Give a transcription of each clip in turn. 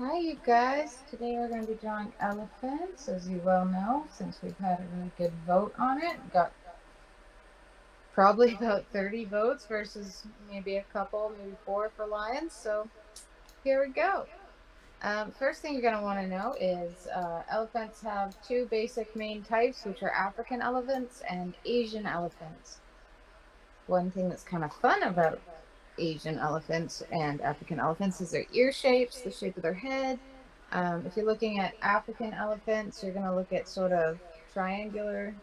Hi, you guys. Today we're going to be drawing elephants, as you well know, since we've had a really good vote on it. Got probably about 30 votes versus maybe a couple, maybe four for lions. So here we go. First thing you're going to want to know is elephants have two basic main types, which are African elephants and Asian elephants. One thing that's kind of fun about Asian elephants and African elephants is their ear shapes, the shape of their head. If you're looking at African elephants, you're going to look at sort of triangular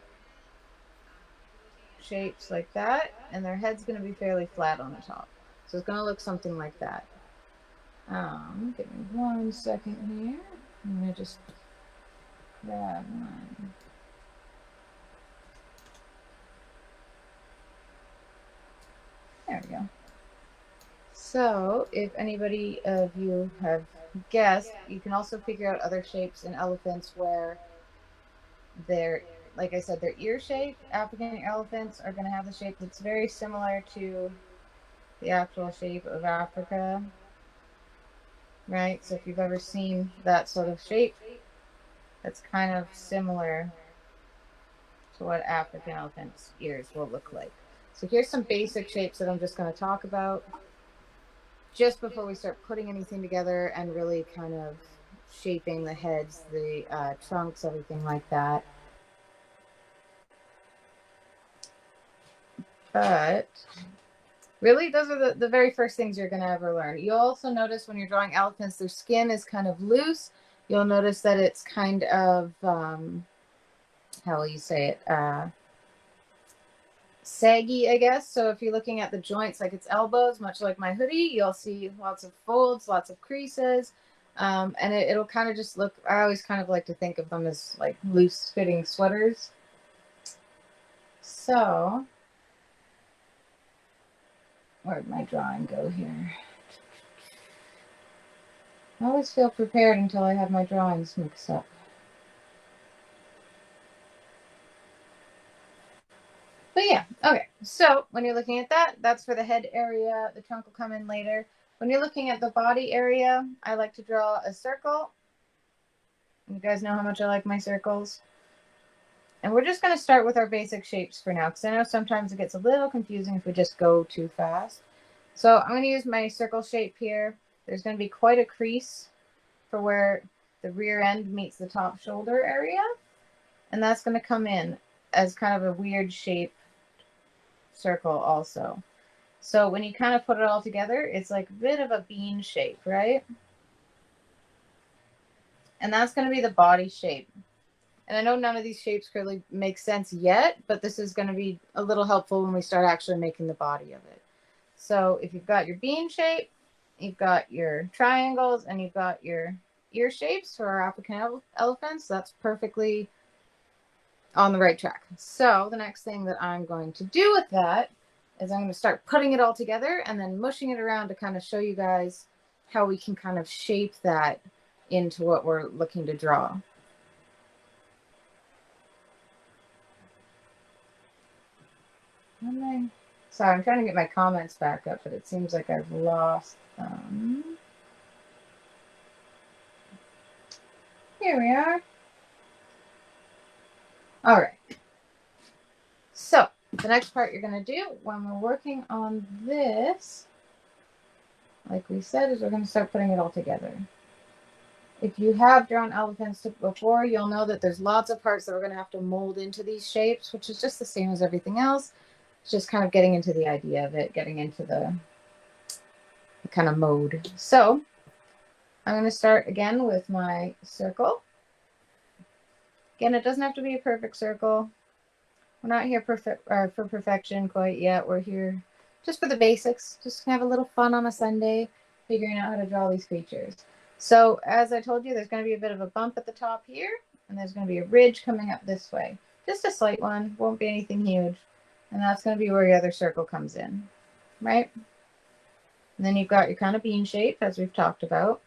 shapes like that, and their head's going to be fairly flat on the top. So it's going to look something like that. Give me 1 second here. I'm going to just grab mine. There we go. So if anybody of you have guessed, you can also figure out other shapes in elephants where they're, like I said, their ear shape. African elephants are going to have the shape that's very similar to the actual shape of Africa, right? So if you've ever seen that sort of shape, that's kind of similar to what African elephants' ears will look like. So here's some basic shapes that I'm just going to talk about just before we start putting anything together and really kind of shaping the heads, the trunks, everything like that. But really, those are the very first things you're going to ever learn. You'll also notice when you're drawing elephants, their skin is kind of loose. You'll notice that it's kind of, how will you say it? Saggy, I guess. So if you're looking at the joints like its elbows, much like my hoodie, you'll see lots of folds, lots of creases. And it'll kind of just look, I always kind of like to think of them as like loose fitting sweaters. So where'd my drawing go here? I always feel prepared until I have my drawings mixed up. But yeah, okay. So when you're looking at that, that's for the head area. The trunk will come in later. When you're looking at the body area, I like to draw a circle. You guys know how much I like my circles. And we're just going to start with our basic shapes for now, because I know sometimes it gets a little confusing if we just go too fast. So I'm going to use my circle shape here. There's going to be quite a crease for where the rear end meets the top shoulder area. And that's going to come in as kind of a weird shape circle also. So when you kind of put it all together, it's like a bit of a bean shape, right? And that's going to be the body shape. And I know none of these shapes really make sense yet, but this is going to be a little helpful when we start actually making the body of it. So if you've got your bean shape, you've got your triangles, and you've got your ear shapes for our African elephants, that's perfectly on the right track. So the next thing that I'm going to do with that is I'm going to start putting it all together and then mushing it around to kind of show you guys how we can kind of shape that into what we're looking to draw. Sorry, I'm trying to get my comments back up, but it seems like I've lost them. Here we are. All right. So the next part you're going to do when we're working on this, like we said, is we're going to start putting it all together. If you have drawn elephants before, you'll know that there's lots of parts that we're going to have to mold into these shapes, which is just the same as everything else. It's just kind of getting into the idea of it, getting into the kind of mode. So I'm going to start again with my circle. Again, it doesn't have to be a perfect circle. We're not here for perfection quite yet. We're here just for the basics, just to have a little fun on a Sunday, figuring out how to draw these creatures. So as I told you, there's going to be a bit of a bump at the top here, and there's going to be a ridge coming up this way. Just a slight one, won't be anything huge. And that's going to be where your other circle comes in, right? And then you've got your kind of bean shape, as we've talked about.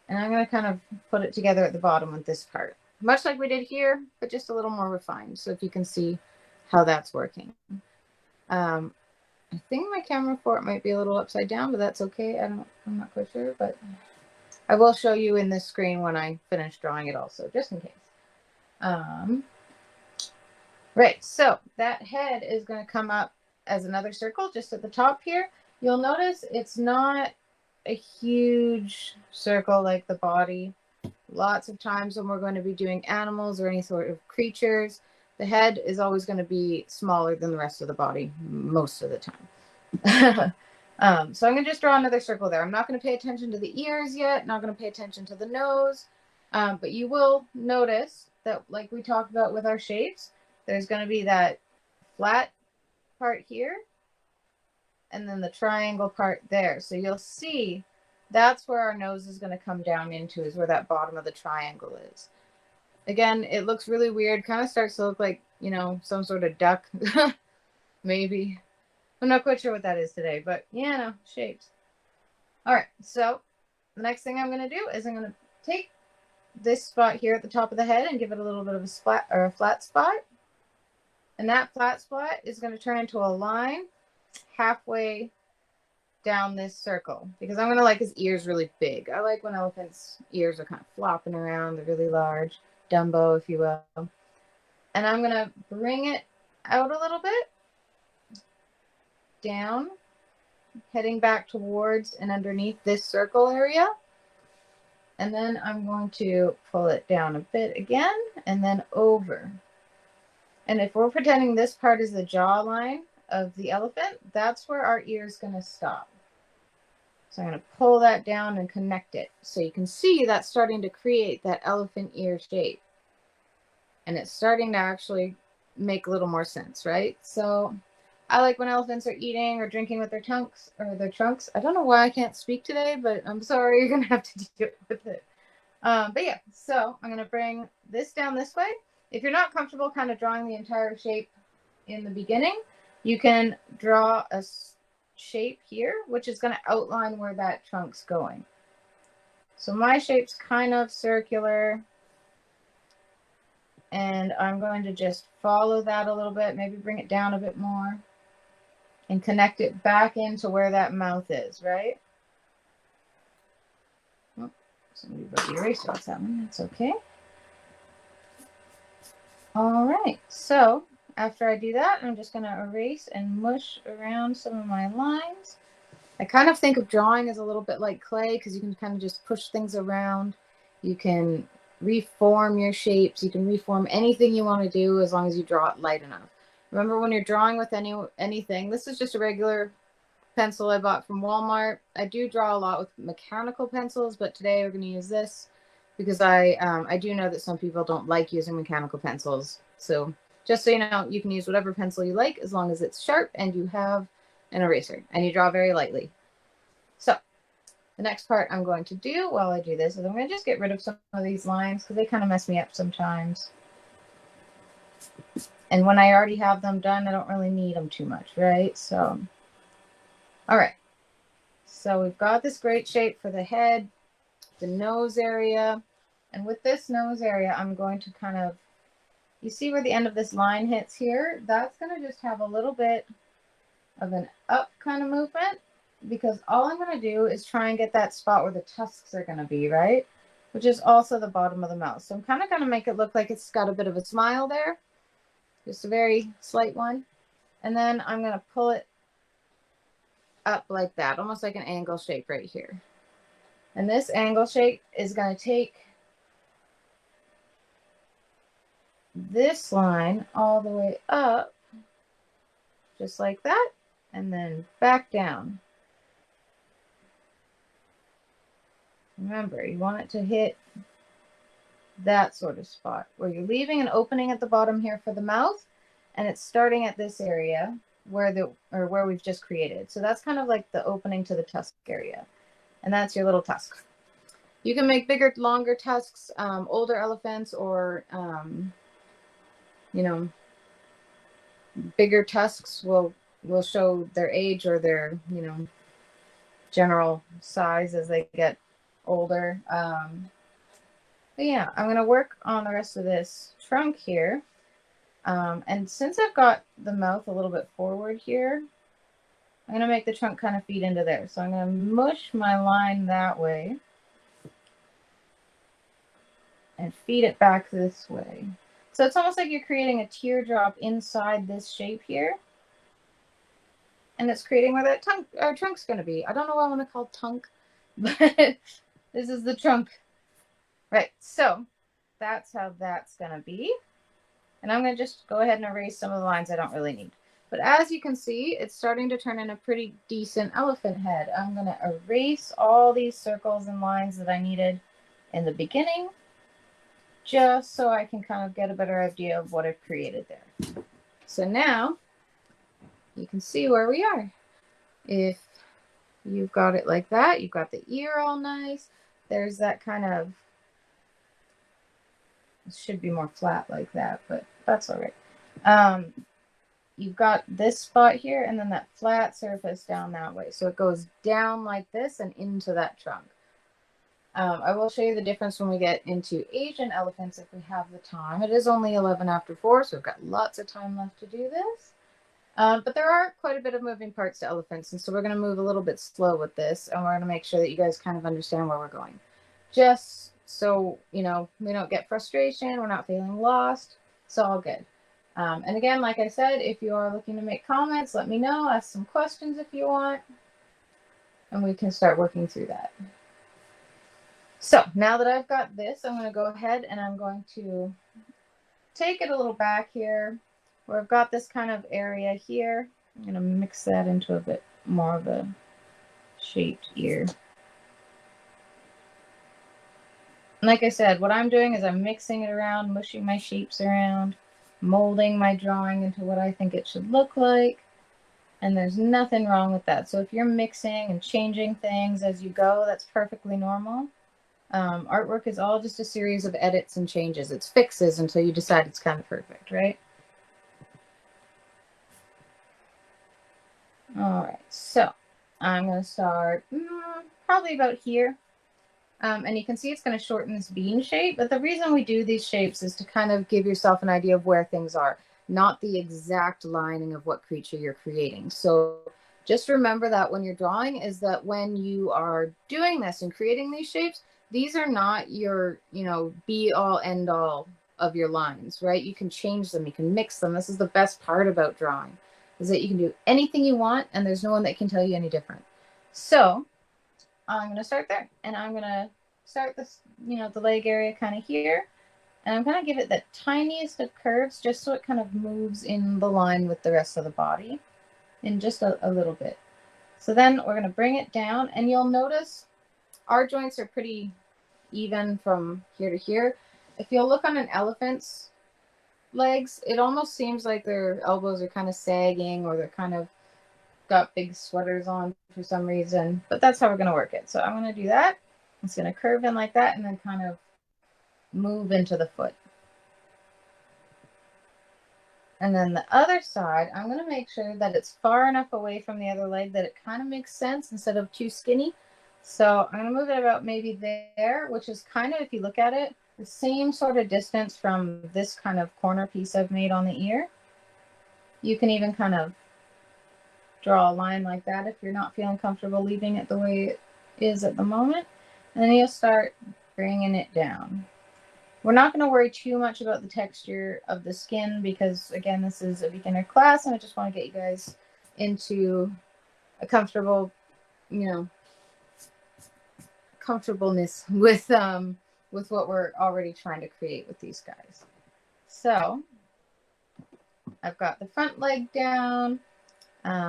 And I'm going to kind of put it together at the bottom with this part. Much like we did here, but just a little more refined. So if you can see how that's working. I think my camera for it might be a little upside down, but that's okay. I'm not quite sure, but I will show you in this screen when I finish drawing it also, just in case. Right, so that head is going to come up as another circle just at the top here. You'll notice it's not a huge circle like the body. Lots of times when we're going to be doing animals or any sort of creatures, the head is always going to be smaller than the rest of the body most of the time. So I'm going to just draw another circle there. I'm not going to pay attention to the ears yet, not going to pay attention to the nose, but you will notice that, like we talked about with our shapes, there's going to be that flat part here and then the triangle part there. So you'll see that's where our nose is going to come down into, is where that bottom of the triangle is. Again, it looks really weird. Kind of starts to look like, you know, some sort of duck. Maybe. I'm not quite sure what that is today, but yeah, no, shapes. All right, so the next thing I'm going to do is I'm going to take this spot here at the top of the head and give it a little bit of a splat or a flat spot. And that flat spot is going to turn into a line halfway down this circle, because I'm going to like his ears really big. I like when elephants' ears are kind of flopping around. They're really large, Dumbo, if you will. And I'm going to bring it out a little bit, down, heading back towards and underneath this circle area. And then I'm going to pull it down a bit again, and then over. And if we're pretending this part is the jawline of the elephant, that's where our ear is going to stop. So I'm going to pull that down and connect it. So you can see that's starting to create that elephant ear shape. And it's starting to actually make a little more sense, right? So I like when elephants are eating or drinking with their trunks. I don't know why I can't speak today, but I'm sorry, you're going to have to deal with it. But yeah, so I'm going to bring this down this way. If you're not comfortable kind of drawing the entire shape in the beginning, you can draw a shape here, which is going to outline where that trunk's going. So my shape's kind of circular, and I'm going to just follow that a little bit, maybe bring it down a bit more, and connect it back into where that mouth is, right? Oh, somebody broke the eraser off that one. That's okay. All right, so after I do that, I'm just going to erase and mush around some of my lines. I kind of think of drawing as a little bit like clay, because you can kind of just push things around. You can reform your shapes. You can reform anything you want to do as long as you draw it light enough. Remember, when you're drawing with anything, this is just a regular pencil I bought from Walmart. I do draw a lot with mechanical pencils, but today we're going to use this because I do know that some people don't like using mechanical pencils. So just so you know, you can use whatever pencil you like as long as it's sharp and you have an eraser and you draw very lightly. So the next part I'm going to do while I do this is I'm going to just get rid of some of these lines because they kind of mess me up sometimes. And when I already have them done, I don't really need them too much, right? So, all right. So we've got this great shape for the head, the nose area. And with this nose area, I'm going to kind of, you see where the end of this line hits here? That's going to just have a little bit of an up kind of movement, because all I'm going to do is try and get that spot where the tusks are going to be, right? Which is also the bottom of the mouth. So I'm kind of going to make it look like it's got a bit of a smile there. Just a very slight one. And then I'm going to pull it up like that, almost like an angle shape right here. And this angle shape is going to take this line all the way up, just like that, and then back down. Remember, you want it to hit that sort of spot where you're leaving an opening at the bottom here for the mouth, and it's starting at this area where we've just created. So that's kind of like the opening to the tusk area, and that's your little tusk. You can make bigger, longer tusks. Older elephants or you know, bigger tusks will show their age or their, you know, general size as they get older. But yeah, I'm going to work on the rest of this trunk here. And since I've got the mouth a little bit forward here, I'm going to make the trunk kind of feed into there. So I'm going to mush my line that way. and feed it back this way. So it's almost like you're creating a teardrop inside this shape here. And it's creating where that trunk's going to be. I don't know what I want to call tunk, but this is the trunk. Right, so that's how that's going to be. And I'm going to just go ahead and erase some of the lines I don't really need. But as you can see, it's starting to turn in a pretty decent elephant head. I'm going to erase all these circles and lines that I needed in the beginning, just so I can kind of get a better idea of what I've created there. So now you can see where we are. If you've got it like that, you've got the ear all nice. There's that kind of, it should be more flat like that, but that's all right. You've got this spot here and then that flat surface down that way. So it goes down like this and into that trunk. I will show you the difference when we get into Asian elephants if we have the time. It is only 11 after 4, so we've got lots of time left to do this. But there are quite a bit of moving parts to elephants, and so we're going to move a little bit slow with this, and we're going to make sure that you guys kind of understand where we're going. Just so, you know, we don't get frustration, we're not feeling lost, it's all good. And again, like I said, if you are looking to make comments, let me know, ask some questions if you want, and we can start working through that. So now that I've got this, I'm going to go ahead and I'm going to take it a little back here, where I've got this kind of area here. I'm going to mix that into a bit more of a shaped ear. And like I said, what I'm doing is I'm mixing it around, mushing my shapes around, molding my drawing into what I think it should look like. And there's nothing wrong with that. So if you're mixing and changing things as you go, that's perfectly normal. Artwork is all just a series of edits and changes. It's fixes until you decide it's kind of perfect, right? All right, so I'm going to start probably about here. And you can see it's going to shorten this bean shape. But the reason we do these shapes is to kind of give yourself an idea of where things are, not the exact lining of what creature you're creating. So just remember that when you're drawing is that when you are doing this and creating these shapes, these are not your, you know, be all end all of your lines, right? You can change them, you can mix them. This is the best part about drawing, is that you can do anything you want and there's no one that can tell you any different. So I'm going to start there, and I'm going to start this, you know, the leg area kind of here, and I'm going to give it the tiniest of curves just so it kind of moves in the line with the rest of the body in just a little bit. So then we're going to bring it down, and you'll notice our joints are pretty even from here to here. If you'll look on an elephant's legs, it almost seems like their elbows are kind of sagging, or they're kind of got big sweaters on for some reason, but that's how we're going to work it. So I'm going to do that. It's going to curve in like that and then kind of move into the foot. And then the other side, I'm going to make sure that it's far enough away from the other leg that it kind of makes sense instead of too skinny. So I'm going to move it about maybe there, which is kind of, if you look at it, the same sort of distance from this kind of corner piece I've made on the ear. You can even kind of draw a line like that if you're not feeling comfortable leaving it the way it is at the moment. And then you'll start bringing it down. We're not going to worry too much about the texture of the skin because, again, this is a beginner class and I just want to get you guys into a comfortable, you know, comfortableness with what we're already trying to create with these guys. So I've got the front leg down.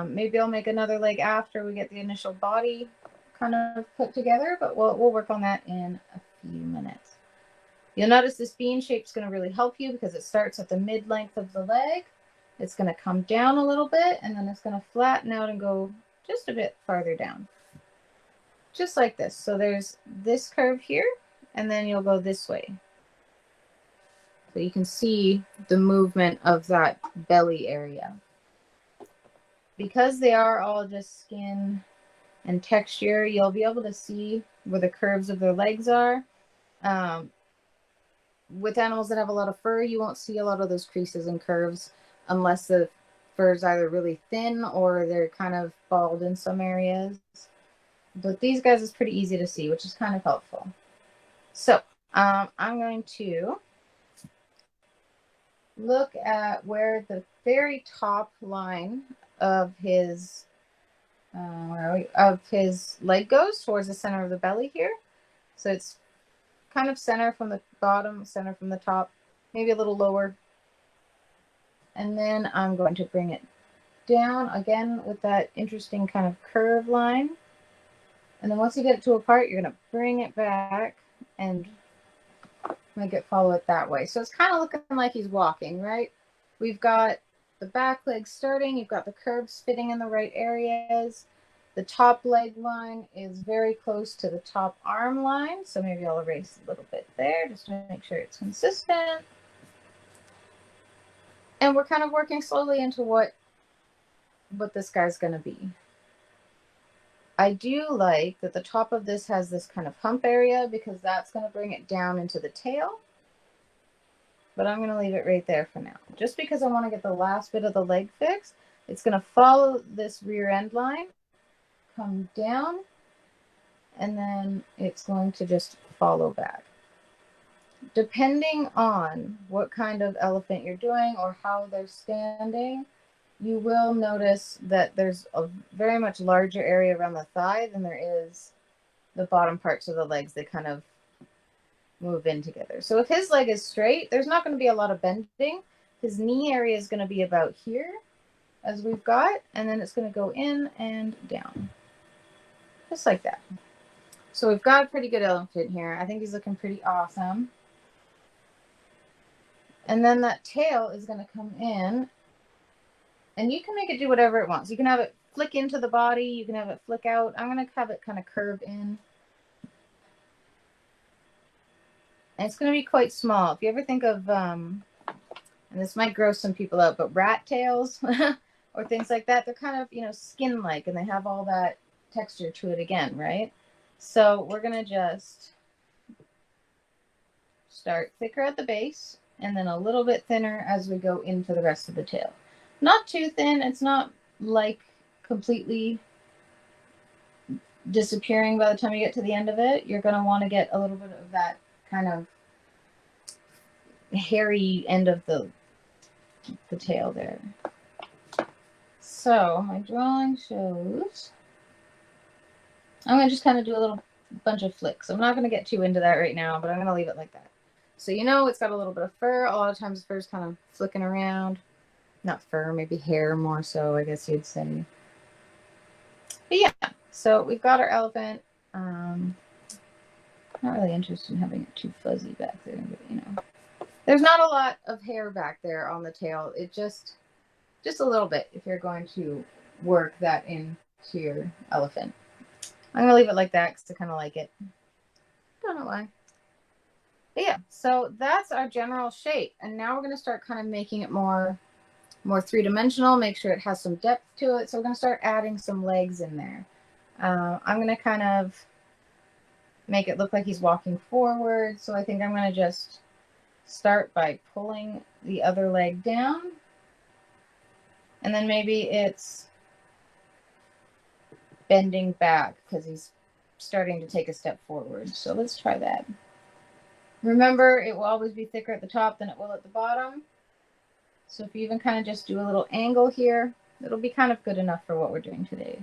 Maybe I'll make another leg after we get the initial body kind of put together, but we'll work on that in a few minutes. You'll notice this bean shape is going to really help you because it starts at the mid-length of the leg. It's going to come down a little bit, and then it's going to flatten out and go just a bit farther down. Just like this. So there's this curve here, and then you'll go this way. So you can see the movement of that belly area. Because they are all just skin and texture, you'll be able to see where the curves of their legs are. With animals that have a lot of fur, you won't see a lot of those creases and curves unless the fur is either really thin or they're kind of bald in some areas. But these guys is pretty easy to see, which is kind of helpful. So I'm going to look at where the very top line of his of his leg goes towards the center of the belly here. So it's kind of center from the bottom, center from the top, maybe a little lower. And then I'm going to bring it down again with that interesting kind of curve line. And then once you get it to a part, you're going to bring it back and make it follow it that way. So it's kind of looking like he's walking, right? We've got the back leg starting. You've got the curves fitting in the right areas. The top leg line is very close to the top arm line. So maybe I'll erase a little bit there just to make sure it's consistent. And we're kind of working slowly into what this guy's going to be. I do like that the top of this has this kind of hump area because that's going to bring it down into the tail. But I'm going to leave it right there for now. Just because I want to get the last bit of the leg fixed, it's going to follow this rear end line, come down, and then it's going to just follow back. Depending on what kind of elephant you're doing or how they're standing, you will notice that there's a very much larger area around the thigh than there is the bottom parts of the legs. They kind of move in together. So if his leg is straight, there's not going to be a lot of bending. His knee area is going to be about here, as we've got, and then it's going to go in and down, just like that. So we've got a pretty good elephant here. I think he's looking pretty awesome. And then that tail is going to come in, and you can make it do whatever it wants. You can have it flick into the body. You can have it flick out. I'm going to have it kind of curve in. And it's going to be quite small. If you ever think of, and this might gross some people out, but rat tails or things like that, they're kind of, you know, skin-like, and they have all that texture to it again, right? So we're going to just start thicker at the base and then a little bit thinner as we go into the rest of the tail. Not too thin. It's not like completely disappearing by the time you get to the end of it. You're going to want to get a little bit of that kind of hairy end of the tail there. So my drawing shows, I'm going to just kind of do a little bunch of flicks. I'm not going to get too into that right now, but I'm going to leave it like that. So you know it's got a little bit of fur. A lot of times fur's kind of flicking around. Not fur, maybe hair more so, I guess you'd say. But yeah, so we've got our elephant. Not really interested in having it too fuzzy back there, but you know. There's not a lot of hair back there on the tail. It just a little bit if you're going to work that into your elephant. I'm going to leave it like that because I kind of like it. Don't know why. But yeah, so that's our general shape. And now we're going to start kind of making it more three-dimensional, make sure it has some depth to it. So we're going to start adding some legs in there. I'm going to kind of make it look like he's walking forward. So I think I'm going to just start by pulling the other leg down. And then maybe it's bending back because he's starting to take a step forward. So let's try that. Remember, it will always be thicker at the top than it will at the bottom. So if you even kind of just do a little angle here, it'll be kind of good enough for what we're doing today.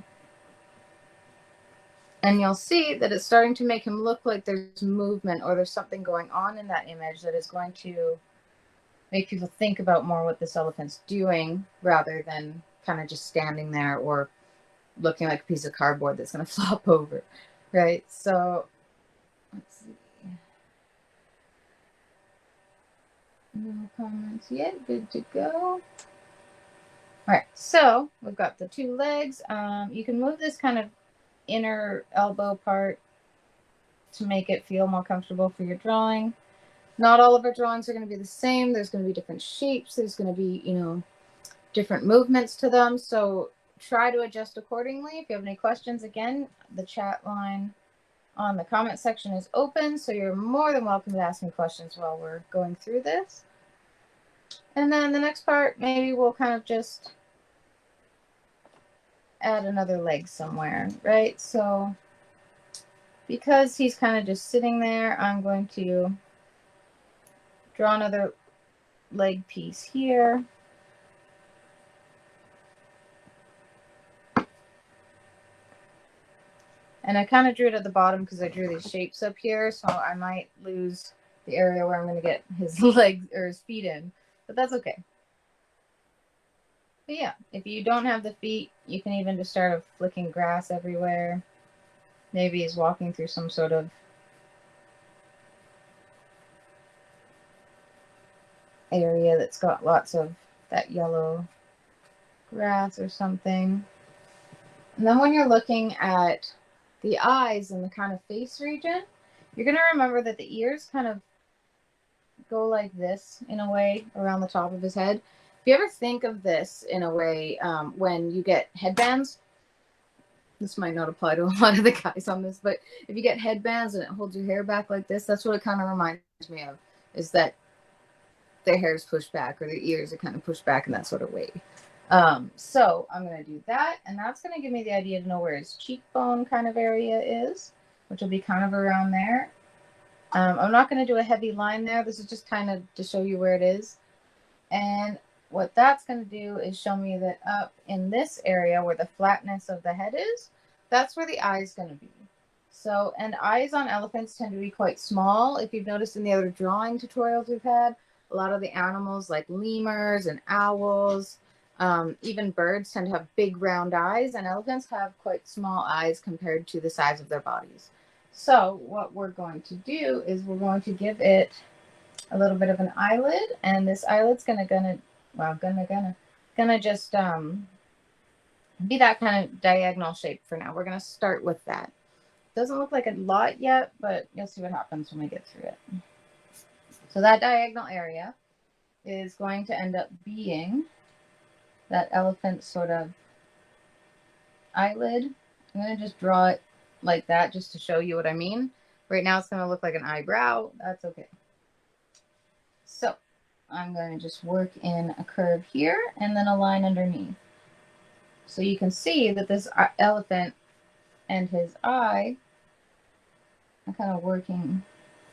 And you'll see that it's starting to make him look like there's movement or there's something going on in that image that is going to make people think about more what this elephant's doing rather than kind of just standing there or looking like a piece of cardboard that's going to flop over, right? So let's see. No comments yet. Good to go. All right, so we've got the two legs. You can move this kind of inner elbow part to make it feel more comfortable for your drawing. Not all of our drawings are going to be the same. There's going to be different shapes. There's going to be, you know, different movements to them. So try to adjust accordingly. If you have any questions, again, the chat line on the comment section is open. So you're more than welcome to ask me questions while we're going through this. And then the next part, maybe we'll kind of just add another leg somewhere, right? So because he's kind of just sitting there, I'm going to draw another leg piece here. And I kind of drew it at the bottom because I drew these shapes up here, so I might lose the area where I'm going to get his legs or his feet in, but that's okay. But yeah, if you don't have the feet, you can even just start flicking grass everywhere. Maybe he's walking through some sort of area that's got lots of that yellow grass or something. And then when you're looking at the eyes and the kind of face region, you're going to remember that the ears kind of go like this in a way around the top of his head. If you ever think of this in a way, when you get headbands, this might not apply to a lot of the guys on this, but if you get headbands and it holds your hair back like this, that's what it kind of reminds me of, is that their hair is pushed back or their ears are kind of pushed back in that sort of way. So I'm going to do that, and that's going to give me the idea to know where his cheekbone kind of area is, which will be kind of around there. I'm not going to do a heavy line there. This is just kind of to show you where it is. And what that's going to do is show me that up in this area where the flatness of the head is, that's where the eye is going to be. So, and eyes on elephants tend to be quite small. If you've noticed in the other drawing tutorials we've had, a lot of the animals like lemurs and owls, even birds tend to have big round eyes, and elephants have quite small eyes compared to the size of their bodies. So what we're going to do is we're going to give it a little bit of an eyelid, and this eyelid's gonna just be that kind of diagonal shape for now. We're gonna start with that. Doesn't look like a lot yet, but you'll see what happens when we get through it. So that diagonal area is going to end up being that elephant sort of eyelid. I'm going to just draw it like that just to show you what I mean. Right now it's going to look like an eyebrow. That's okay. So I'm going to just work in a curve here and then a line underneath. So you can see that this elephant and his eye are kind of working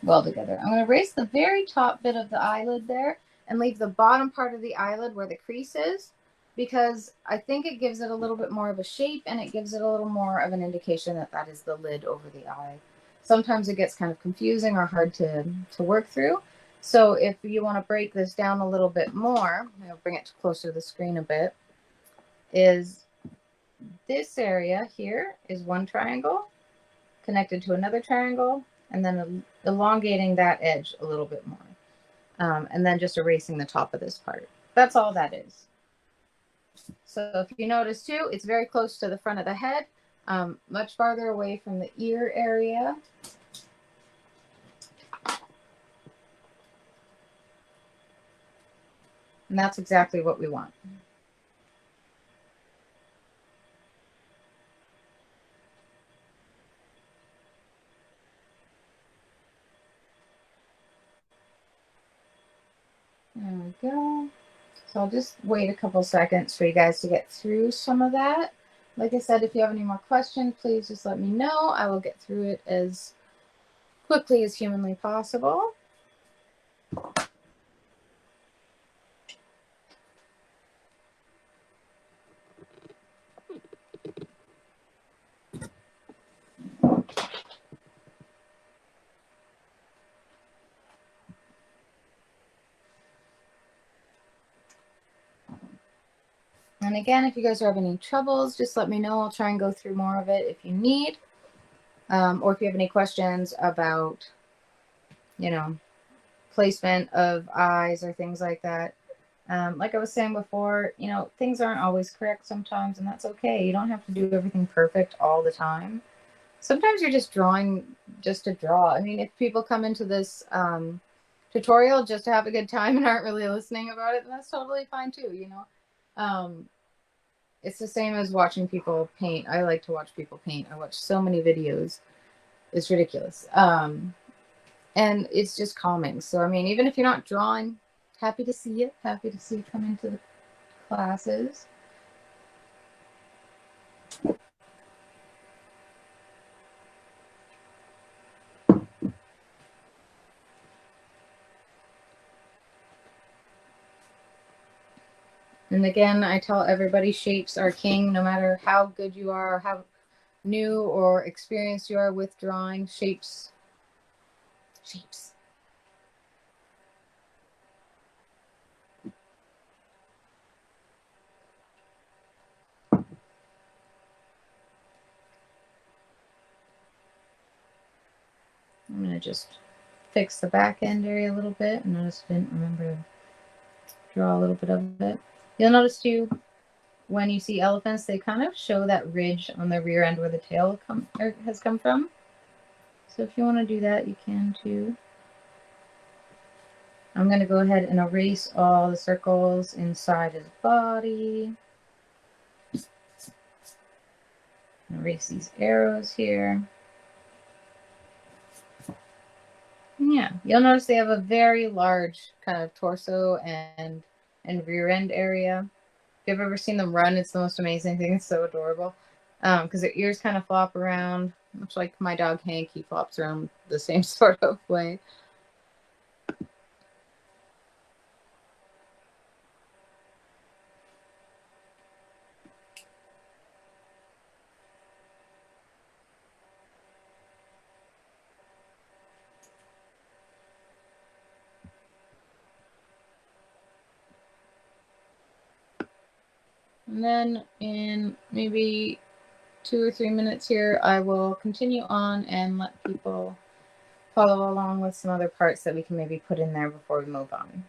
well together. I'm going to erase the very top bit of the eyelid there and leave the bottom part of the eyelid where the crease is, because I think it gives it a little bit more of a shape, and it gives it a little more of an indication that that is the lid over the eye. Sometimes it gets kind of confusing or hard to work through. So if you want to break this down a little bit more, I'll bring it closer to the screen a bit, is this area here is one triangle connected to another triangle, and then elongating that edge a little bit more. And then just erasing the top of this part. That's all that is. So if you notice too, it's very close to the front of the head, much farther away from the ear area. And that's exactly what we want. There we go. So I'll just wait a couple seconds for you guys to get through some of that. Like I said, if you have any more questions, please just let me know. I will get through it as quickly as humanly possible. And again, if you guys are having any troubles, just let me know. I'll try and go through more of it if you need. Or if you have any questions about, you know, placement of eyes or things like that. Like I was saying before, you know, things aren't always correct sometimes, and that's okay. You don't have to do everything perfect all the time. Sometimes you're just drawing just to draw. I mean, if people come into this tutorial just to have a good time and aren't really listening about it, then that's totally fine too, you know. It's the same as watching people paint. I like to watch people paint. I watch so many videos. It's ridiculous. And it's just calming. So, I mean, even if you're not drawing, happy to see you. Happy to see you come into the classes. And again, I tell everybody shapes are king, no matter how good you are, or how new or experienced you are with drawing. Shapes. I'm going to just fix the back end area a little bit. I noticed I didn't remember to draw a little bit of it. You'll notice too, when you see elephants, they kind of show that ridge on the rear end where the tail has come from. So if you want to do that, you can too. I'm going to go ahead and erase all the circles inside his body. Erase these arrows here. Yeah, you'll notice they have a very large kind of torso and rear end area. If you've ever seen them run, it's the most amazing thing. It's so adorable. Because their ears kind of flop around, much like my dog Hank. He flops around the same sort of way. And then in maybe 2 or 3 minutes here, I will continue on and let people follow along with some other parts that we can maybe put in there before we move on.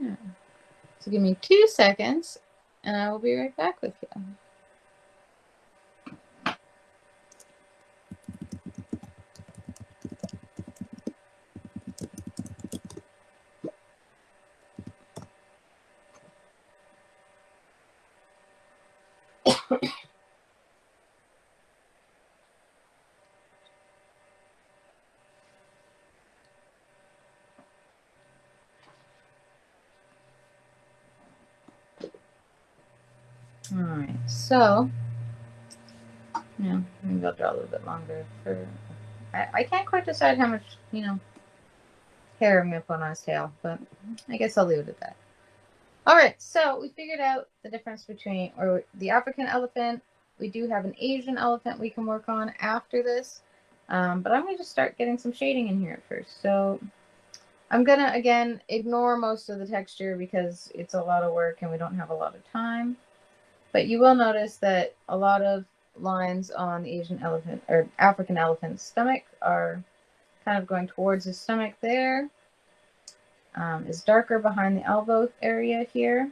Yeah. So give me 2 seconds and I will be right back with you. All right, so yeah, maybe I'll draw a little bit longer. I can't quite decide how much, hair I'm going to put on his tail, but I guess I'll leave it at that. All right, so we figured out the difference between, or the African elephant. We do have an Asian elephant we can work on after this, but I'm going to just start getting some shading in here at first. So I'm going to, again, ignore most of the texture because it's a lot of work and we don't have a lot of time. But you will notice that a lot of lines on the Asian elephant or African elephant's stomach are kind of going towards his stomach there. Is darker behind the elbow area here.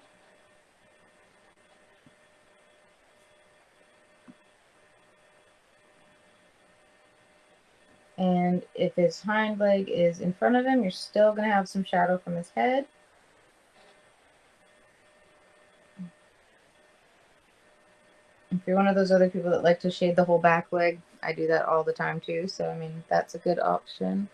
And if his hind leg is in front of him, you're still going to have some shadow from his head. If you're one of those other people that like to shade the whole back leg, I do that all the time too. So, I mean, that's a good option.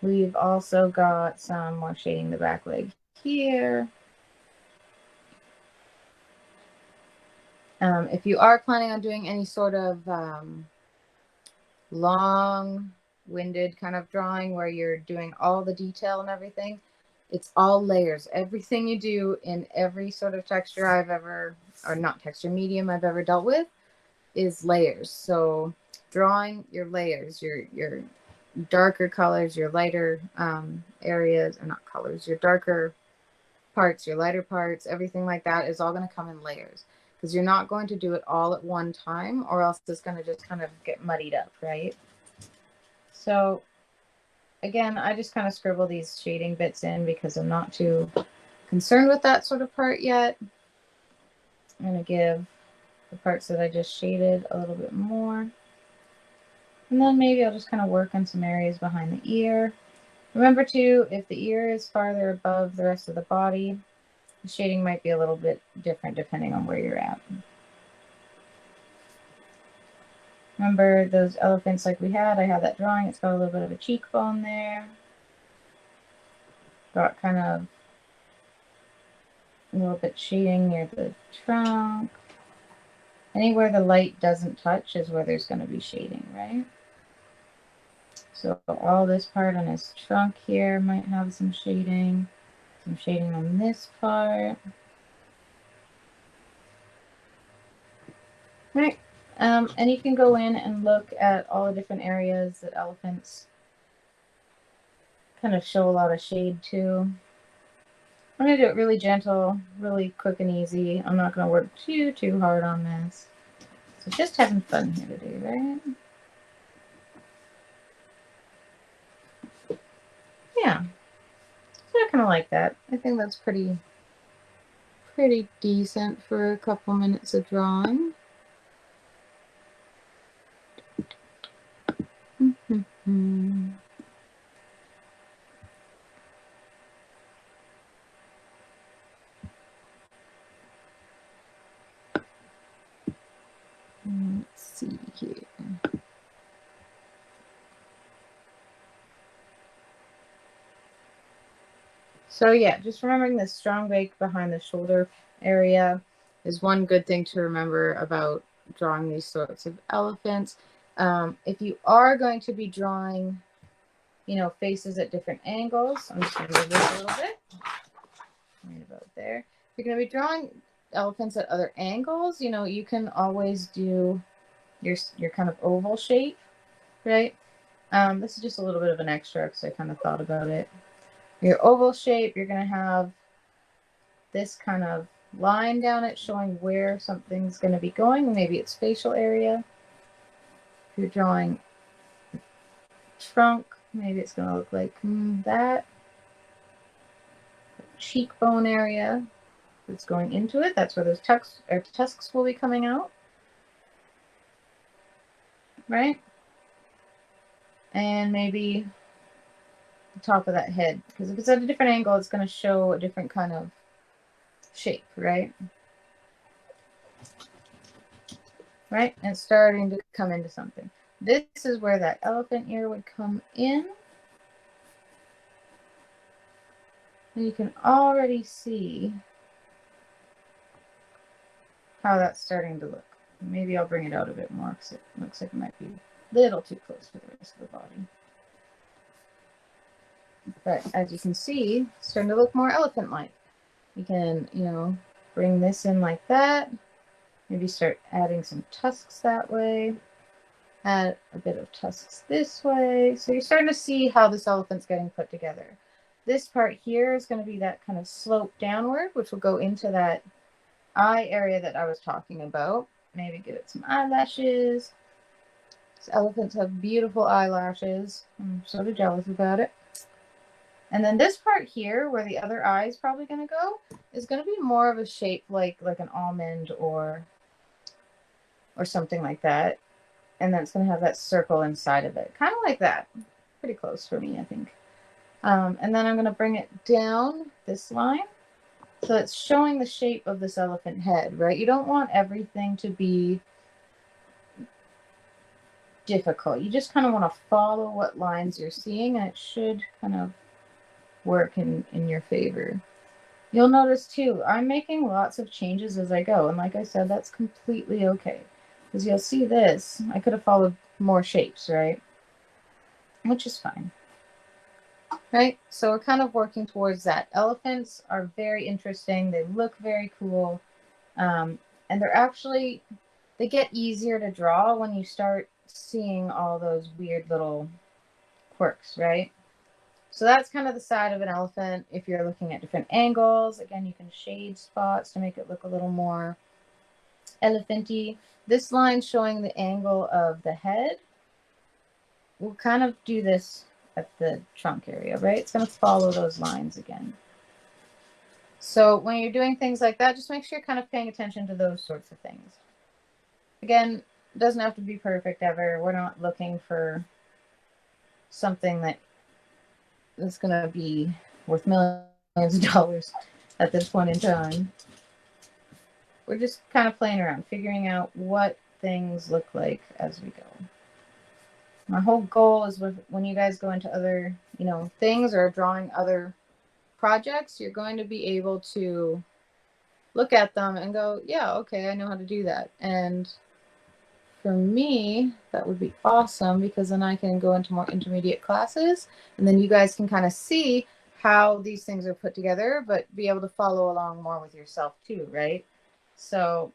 We've also got some more shading the back leg here. If you are planning on doing any sort of long-winded kind of drawing where you're doing all the detail and everything, it's all layers. Everything you do in every sort of texture I've ever, or not texture, medium I've ever dealt with is layers. So drawing your layers, your darker colors, your lighter areas, or not colors, your darker parts, your lighter parts, everything like that is all going to come in layers because you're not going to do it all at one time or else it's going to just kind of get muddied up, right? So again, I just kind of scribble these shading bits in because I'm not too concerned with that sort of part yet. I'm going to give the parts that I just shaded a little bit more. And then maybe I'll just kind of work on some areas behind the ear. Remember too, if the ear is farther above the rest of the body, The shading might be a little bit different depending on where you're at. Remember those elephants like we had? I had that drawing. It's got a little bit of a cheekbone there. Got kind of a little bit shading near the trunk. Anywhere the light doesn't touch is where there's going to be shading, right? So all this part on his trunk here might have some shading on this part. Right. And you can go in and look at all the different areas that elephants kind of show a lot of shade to. I'm going to do it really gentle, really quick and easy. I'm not going to work too hard on this. So just having fun here today, right? Yeah. So I kind of like that. I think that's pretty decent for a couple minutes of drawing. Let's see here. So yeah, just remembering the strong bake behind the shoulder area is one good thing to remember about drawing these sorts of elephants. If you are going to be drawing, you know, faces at different angles, I'm just going to move this a little bit. Right about there. If you're going to be drawing elephants at other angles, you know, you can always do your kind of oval shape, right? This is just a little bit of an extra because I kind of thought about it. Your oval shape, you're going to have this kind of line down it showing where something's going to be going. Maybe it's facial area. If you're drawing trunk, maybe it's going to look like that. Cheekbone area that's going into it. That's where those tusks will be coming out. Right? And maybe the top of that head. Because if it's at a different angle, it's going to show a different kind of shape, right? Right? And it's starting to come into something. This is where that elephant ear would come in. And you can already see how that's starting to look. Maybe I'll bring it out a bit more because it looks like it might be a little too close to the rest of the body. But as you can see, it's starting to look more elephant-like. You can, you know, bring this in like that. Maybe start adding some tusks that way. Add a bit of tusks this way. So you're starting to see how this elephant's getting put together. This part here is going to be that kind of slope downward, which will go into that eye area that I was talking about. Maybe give it some eyelashes. These elephants have beautiful eyelashes. I'm sort of jealous about it. And then this part here, where the other eye is probably going to go, is going to be more of a shape like an almond or something like that. And then it's going to have that circle inside of it. Kind of like that. Pretty close for me, I think. And then I'm going to bring it down this line. So it's showing the shape of this elephant head, right? You don't want everything to be difficult. You just kind of want to follow what lines you're seeing, and it should kind of work in your favor. You'll notice too, I'm making lots of changes as I go. And like I said, that's completely okay. Because you'll see this, I could have followed more shapes, right? Which is fine. Right? So we're kind of working towards that. Elephants are very interesting. They look very cool. And they're actually, they get easier to draw when you start seeing all those weird little quirks, right? So that's kind of the side of an elephant. If you're looking at different angles, again, you can shade spots to make it look a little more elephanty. This line showing the angle of the head. We'll kind of do this at the trunk area, right? It's going to follow those lines again. So when you're doing things like that, just make sure you're kind of paying attention to those sorts of things. Again, it doesn't have to be perfect ever. We're not looking for something that's going to be worth millions of dollars. at this point in time. We're just kind of playing around, figuring out what things look like as we go. My whole goal is when you guys go into other, things or drawing other projects, you're going to be able to look at them and go, yeah, okay, I know how to do that. And for me, that would be awesome, because then I can go into more intermediate classes, and then you guys can kind of see how these things are put together, but be able to follow along more with yourself too, right? So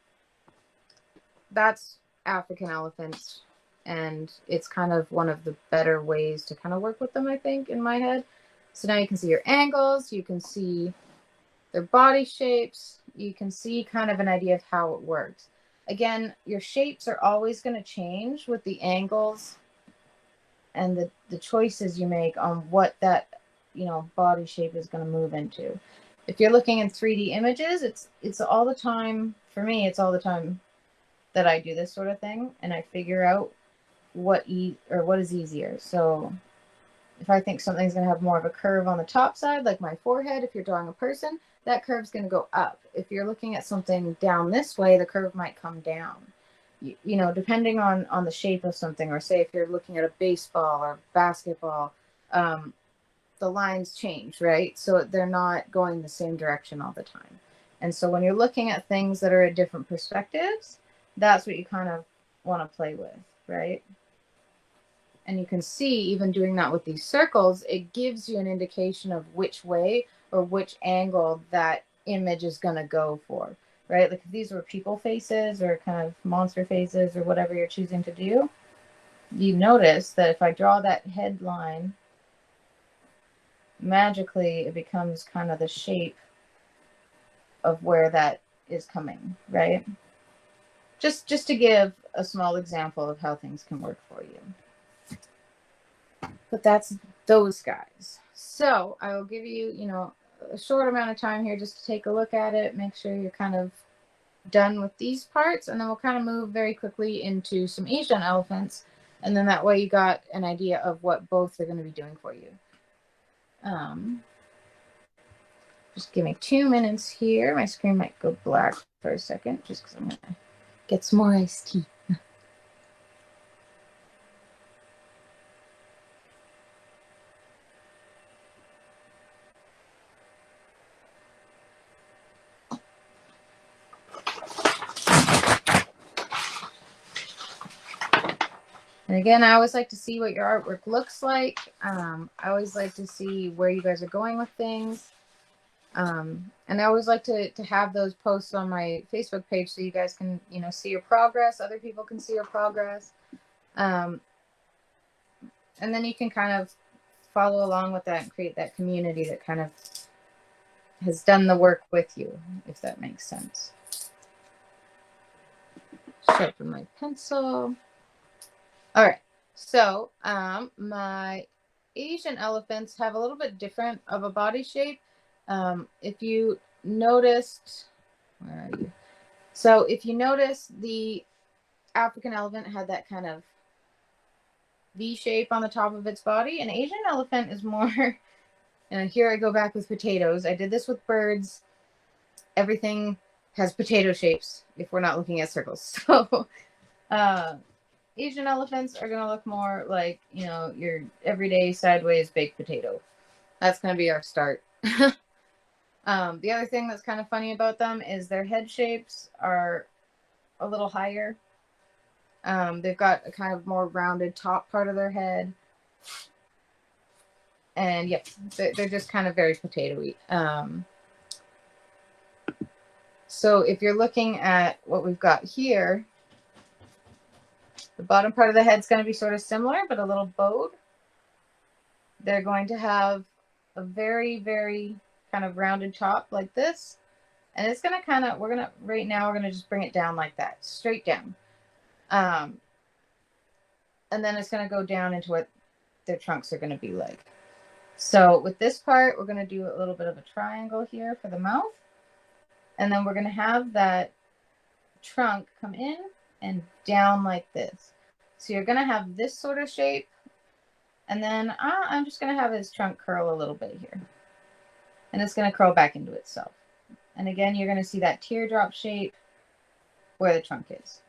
that's African elephants, and it's kind of one of the better ways to kind of work with them, I think, in my head. So now you can see your angles, you can see their body shapes, you can see kind of an idea of how it works. Again, your shapes are always going to change with the angles and the choices you make on what that, body shape is going to move into. If you're looking in 3D images, it's all the time, for me, it's all the time that I do this sort of thing, and I figure out what is easier. So if I think something's going to have more of a curve on the top side, like my forehead, if you're drawing a person, that curve's going to go up. If you're looking at something down this way, the curve might come down. Depending on the shape of something, or say if you're looking at a baseball or basketball, the lines change, right? So they're not going the same direction all the time. And so when you're looking at things that are at different perspectives, that's what you kind of want to play with, right? And you can see, even doing that with these circles, it gives you an indication of which way or which angle that image is going to go for, right? Like if these were people faces or kind of monster faces or whatever you're choosing to do, you notice that if I draw that headline, magically it becomes kind of the shape of where that is coming, right? Just to give a small example of how things can work for you. But that's those guys. So I will give you, a short amount of time here just to take a look at it, make sure you're kind of done with these parts, and then we'll kind of move very quickly into some Asian elephants, and then that way you got an idea of what both are going to be doing for you. Just give me 2 minutes here. My screen might go black for a second, just because I'm going to get some more iced tea. And again, I always like to see what your artwork looks like. I always like to see where you guys are going with things. And I always like to have those posts on my Facebook page so you guys can, see your progress. Other people can see your progress. And then you can kind of follow along with that and create that community that kind of has done the work with you, if that makes sense. Sharpen my pencil. All right, so my Asian elephants have a little bit different of a body shape. If you noticed, where are you? So if you notice, the African elephant had that kind of V shape on the top of its body. An Asian elephant is more, and here I go back with potatoes. I did this with birds. Everything has potato shapes if we're not looking at circles. So Asian elephants are going to look more like, your everyday sideways baked potato. That's going to be our start. The other thing that's kind of funny about them is their head shapes are a little higher. They've got a kind of more rounded top part of their head. And yep, they're just kind of very potato-y. So if you're looking at what we've got here, the bottom part of the head's going to be sort of similar, but a little bowed. They're going to have a very, very kind of rounded top like this. And it's going to kind of, right now, we're going to just bring it down like that, straight down. And then it's going to go down into what their trunks are going to be like. So with this part, we're going to do a little bit of a triangle here for the mouth. And then we're going to have that trunk come in and down like this. So you're going to have this sort of shape. And then I'm just going to have his trunk curl a little bit here. And it's going to curl back into itself. And again, you're going to see that teardrop shape where the trunk is.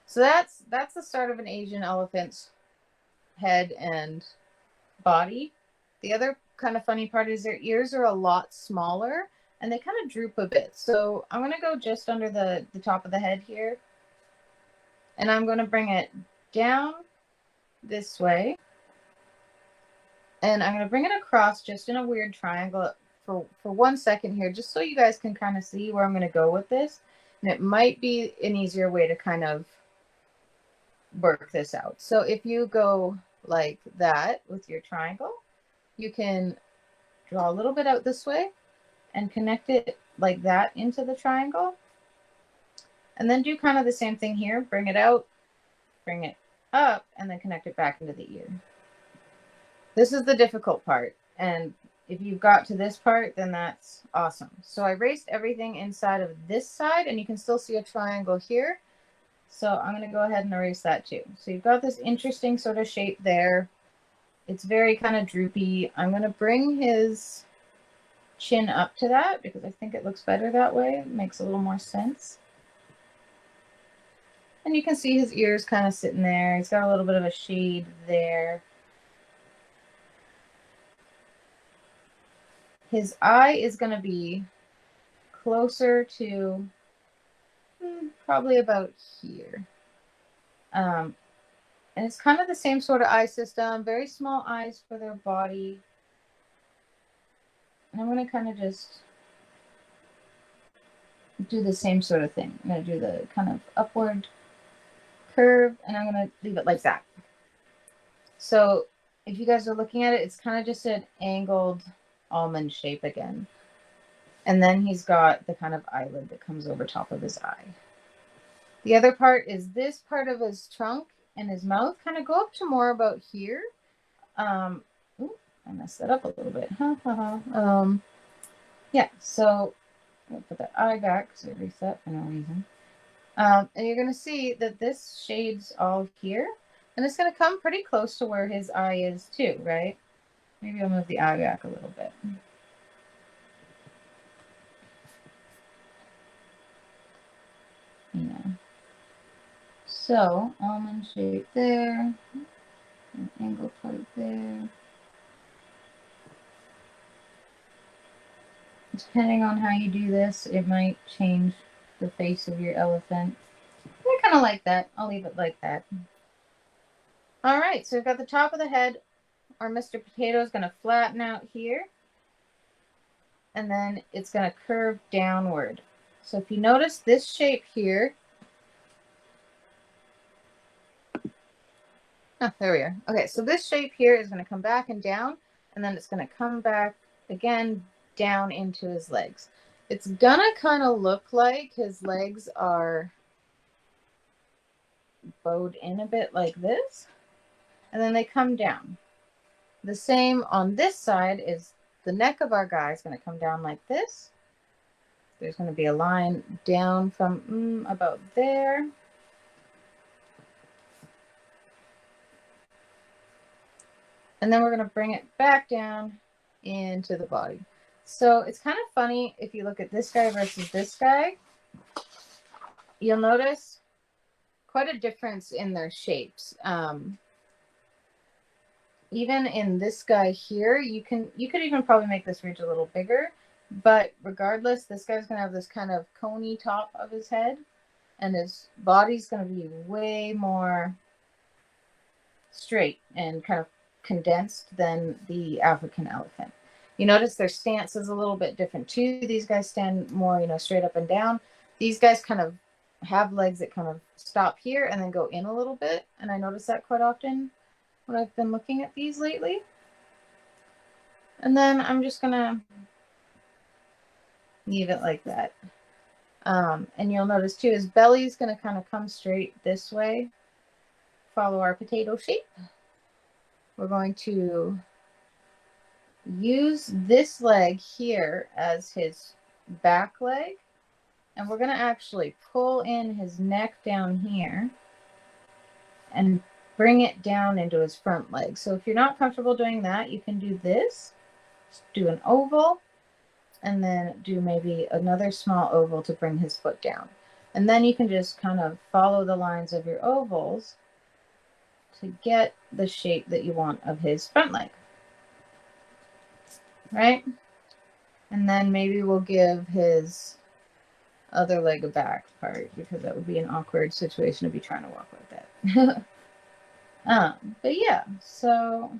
So that's the start of an Asian elephant's head and body. The other kind of funny part is their ears are a lot smaller and they kind of droop a bit. So I'm going to go just under the top of the head here. And I'm going to bring it down this way. And I'm going to bring it across just in a weird triangle for 1 second here, just so you guys can kind of see where I'm going to go with this. And it might be an easier way to kind of work this out. So if you go like that with your triangle, you can draw a little bit out this way and connect it like that into the triangle. And then do kind of the same thing here. Bring it out, bring it up, and then connect it back into the ear. This is the difficult part. And if you've got to this part, then that's awesome. So I erased everything inside of this side, and you can still see a triangle here. So I'm going to go ahead and erase that too. So you've got this interesting sort of shape there. It's very kind of droopy. I'm going to bring his chin up to that because I think it looks better that way. It makes a little more sense. And you can see his ears kind of sitting there. He's got a little bit of a shade there. His eye is going to be closer to probably about here. And it's kind of the same sort of eye system, very small eyes for their body. And I'm going to kind of just do the same sort of thing. I'm going to do the kind of upward curve, and I'm going to leave it like that. So if you guys are looking at it, it's kind of just an angled almond shape again. And then he's got the kind of eyelid that comes over top of his eye. The other part is this part of his trunk and his mouth kind of go up to more about here. Ooh, I messed that up a little bit. Yeah, so I'm going to put that eye back because I erased that for no reason. And you're going to see that this shades all here. And it's going to come pretty close to where his eye is too, right? Maybe I'll move the eye back a little bit. Yeah. So, almond shape there. An angle part there. Depending on how you do this, it might change the face of your elephant. I kind of like that. I'll leave it like that. All right, so we've got the top of the head. Our Mr. Potato is going to flatten out here. And then it's going to curve downward. So if you notice this shape here. Oh, there we are. Okay, so this shape here is going to come back and down. And then it's going to come back again down into his legs. It's going to kind of look like his legs are bowed in a bit like this. And then they come down. The same on this side is the neck of our guy is going to come down like this. There's going to be a line down from about there. And then we're going to bring it back down into the body. So it's kind of funny if you look at this guy versus this guy. You'll notice quite a difference in their shapes. Even in this guy here, you could even probably make this ridge a little bigger. But regardless, this guy's going to have this kind of coney top of his head. And his body's going to be way more straight and kind of condensed than the African elephant. You notice their stance is a little bit different too. These guys stand more, straight up and down. These guys kind of have legs that kind of stop here and then go in a little bit. And I notice that quite often when I've been looking at these lately. And then I'm just going to leave it like that. And you'll notice too, his belly is going to kind of come straight this way. Follow our potato shape. We're going to use this leg here as his back leg. And we're going to actually pull in his neck down here and bring it down into his front leg. So if you're not comfortable doing that, you can do this. Just do an oval. and then do maybe another small oval to bring his foot down. And then you can just kind of follow the lines of your ovals to get the shape that you want of his front leg. Right? And then maybe we'll give his other leg a back part, because that would be an awkward situation to be trying to walk like that. But yeah, so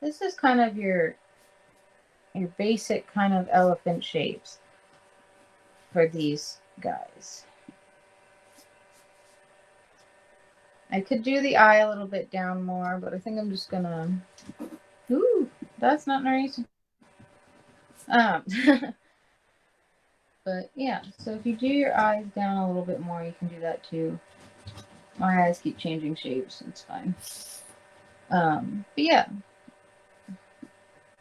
this is kind of your basic kind of elephant shapes for these guys. I could do the eye a little bit down more, but I think I'm just gonna... Ooh, that's not nice. But yeah, so if you do your eyes down a little bit more, you can do that too. My eyes keep changing shapes, it's fine. But yeah.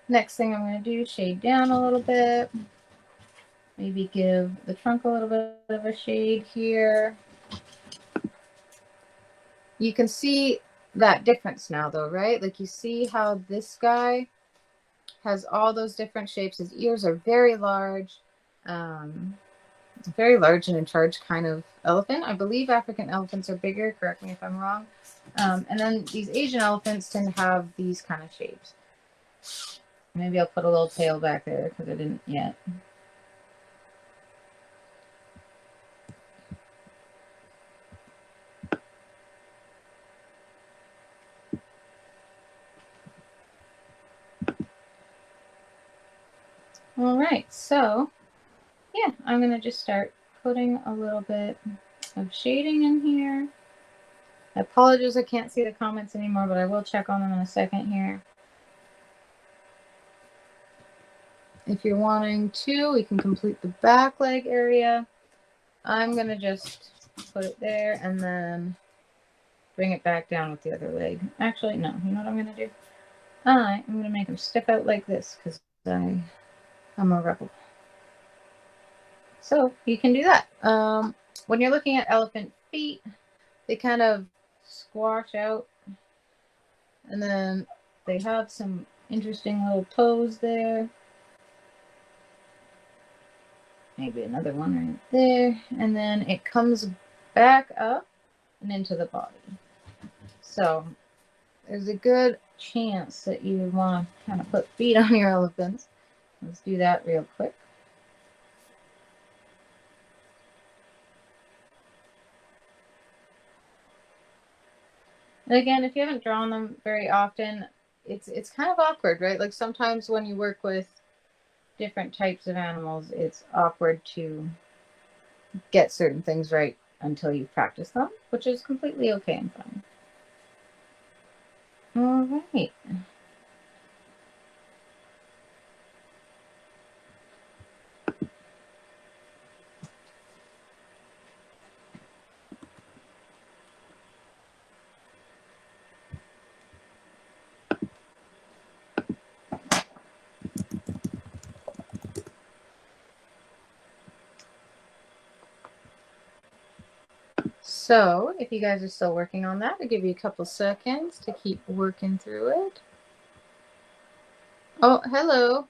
Next thing I'm going to do, shade down a little bit. Maybe give the trunk a little bit of a shade here. You can see that difference now though, right? Like you see how this guy has all those different shapes. His ears are very large. Very large and in charge kind of elephant. I believe African elephants are bigger. Correct me if I'm wrong. And then these Asian elephants tend to have these kind of shapes. Maybe I'll put a little tail back there because I didn't yet. All right, so yeah, I'm going to just start putting a little bit of shading in here. I apologize, I can't see the comments anymore, but I will check on them in a second here. If you're wanting to, we can complete the back leg area. I'm going to just put it there and then bring it back down with the other leg. Actually, no, you know what I'm going to do? I'm going to make him step out like this because I'm a rebel. So you can do that. When you're looking at elephant feet, they kind of squash out, and then they have some interesting little toes there. Maybe another one right there. And then it comes back up and into the body. So there's a good chance that you would want to kind of put feet on your elephants. Let's do that real quick. And again, if you haven't drawn them very often, it's kind of awkward, right? Like sometimes when you work with different types of animals, it's awkward to get certain things right until you've practiced them, which is completely okay and fine. All right. So if you guys are still working on that, I'll give you a couple seconds to keep working through it. Oh, hello.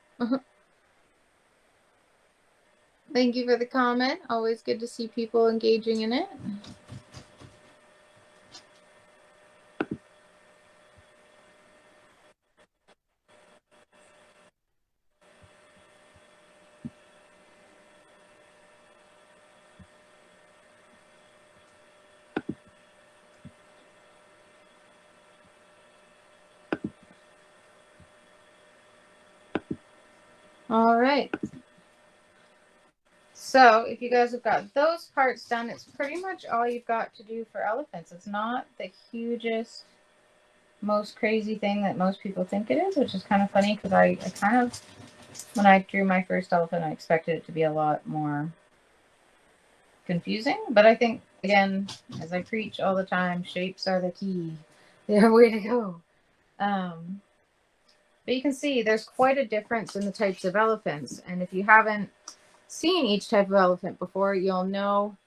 Thank you for the comment. Always good to see people engaging in it. All right. So if you guys have got those parts done, it's pretty much all you've got to do for elephants. It's not the hugest, most crazy thing that most people think it is, which is kind of funny because I kind of, when I drew my first elephant, I expected it to be a lot more confusing. But I think, again, as I preach all the time, shapes are the key. They're the way to go. But you can see there's quite a difference in the types of elephants. And if you haven't seen each type of elephant before, you'll know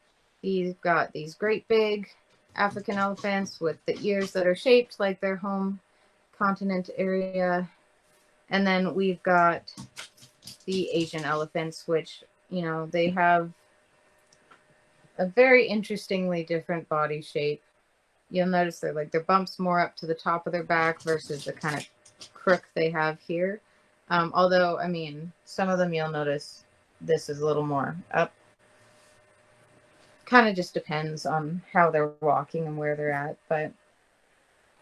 you've got these great big African elephants with the ears that are shaped like their home continent area. And then we've got the Asian elephants, which, you know, they have a very interestingly different body shape. You'll notice they're like their bumps more up to the top of their back versus the kind of crook they have here. Although, I mean, some of them you'll notice this is a little more up. Kind of just depends on how they're walking and where they're at. But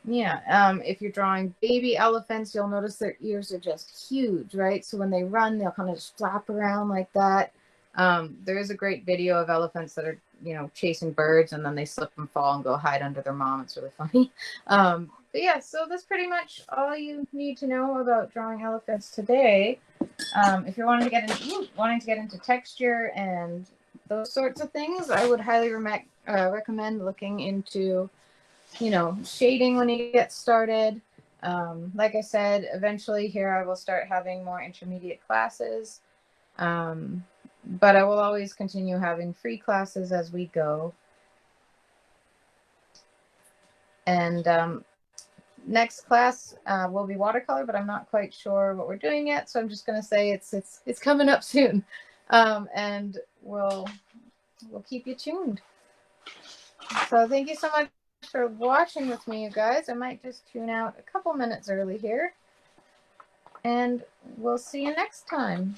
yeah, if you're drawing baby elephants, you'll notice their ears are just huge, right? So when they run, they'll kind of just flap around like that. There is a great video of elephants that are, you know, chasing birds and then they slip and fall and go hide under their mom. It's really funny. But yeah, so that's pretty much all you need to know about drawing elephants today. If you're wanting to get into texture and those sorts of things, I would highly recommend looking into, you know, shading when you get started. Like I said, eventually here I will start having more intermediate classes. But I will always continue having free classes as we go. And next class will be watercolor, but I'm not quite sure what we're doing yet. So I'm just going to say it's coming up soon. And we'll keep you tuned. So thank you so much for watching with me, you guys. I might just tune out a couple minutes early here. And we'll see you next time.